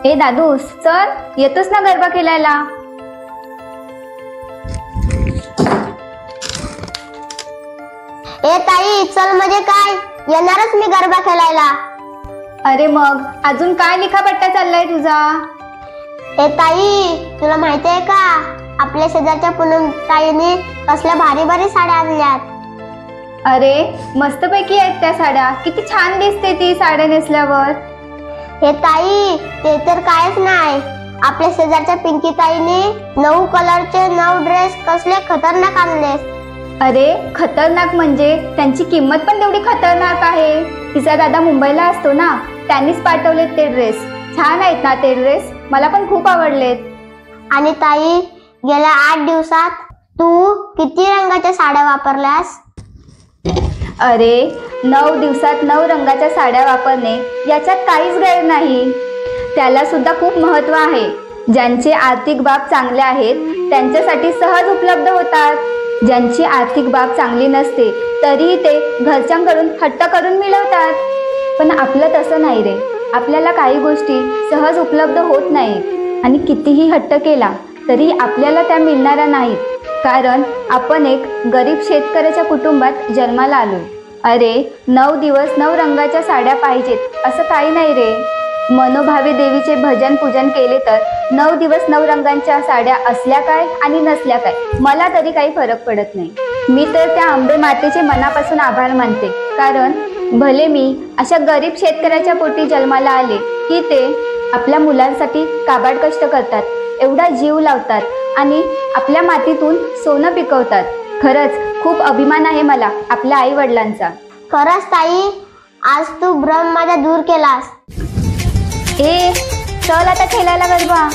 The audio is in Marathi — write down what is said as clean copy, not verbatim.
ए दादूस, चल येतोस ना गरबा खेळायला? ए ताई, चल म्हणजे काय, येणारच मी गरबा खेळायला. अरे मग अजून काय लिखापट्टा चाललाय तुझा? ए ताई, तुला माहिती आहे का, आपल्या शेजारच्या पूनम ताईने कसल्या भारी भारी साड्या आणल्यात. अरे मस्तपैकी आहेत त्या साड्या, किती छान दिसते ती साड्या नेसल्यावर. हे ताई, ते तर कायच नाही, आपल्या शेजारच्या पिंकी ताईने 9 कलरचे 9 ड्रेस कसले खतरनाक आणले. अरे खतरनाक म्हणजे त्यांची किंमत पण तेवढी खतरनाक आहे. तिचा दादा मुंबईला असतो ना, त्यांनीच पाठवलेत ते ड्रेस. छान आहेत ना ते ड्रेस, मला पण खूप आवडलेत. आणि ताई, गेल्या 8 दिवसात तू किती रंगाच्या साड्या वापरल्यास? अरे 9 दिवसात 9 रंगाच्या साड्या वापरणे याच्यात काहीच गैर नाही. त्याला सुद्धा खूप महत्त्व आहे. ज्यांचे आर्थिक बाब चांगले आहेत त्यांच्यासाठी सहज उपलब्ध होतात. ज्यांची आर्थिक बाब चांगली नसते तरीही ते घरच्यांकडून हट्ट करून मिळवतात. पण आपलं तसं नाही रे, आपल्याला काही गोष्टी सहज उपलब्ध होत नाहीत आणि कितीही हट्ट केला तरी आपल्याला त्या मिळणाऱ्या नाहीत, कारण आपण एक गरीब शेतकऱ्याच्या कुटुंबात जन्माला आलो. अरे 9 दिवस 9 रंगाच्या साड्या पाहिजेत असं काही नाही रे. मनोभावे देवीचे भजन पूजन केले तर 9 दिवस 9 रंगांच्या साड्या असल्या काय आणि नसल्या काय मला तरी काही फरक पडत नाही. मी तर त्या अंबे मातेचे मनापासून आभार मानते, कारण भले मी अशा गरीब शेतकऱ्याच्या पोटी जन्माला आले की ते आपल्या मुलांसाठी काबाड कष्ट करतात, एवढा जीव लावतात आणि आपल्या मातीतून सोनं पिकवतात. खरंच खूप अभिमान आहे मला आपल्या आई वडिलांचा. खरंच ताई, आज तू भ्रम माझा दूर केलास. ए चल आता खेळायला गरबा.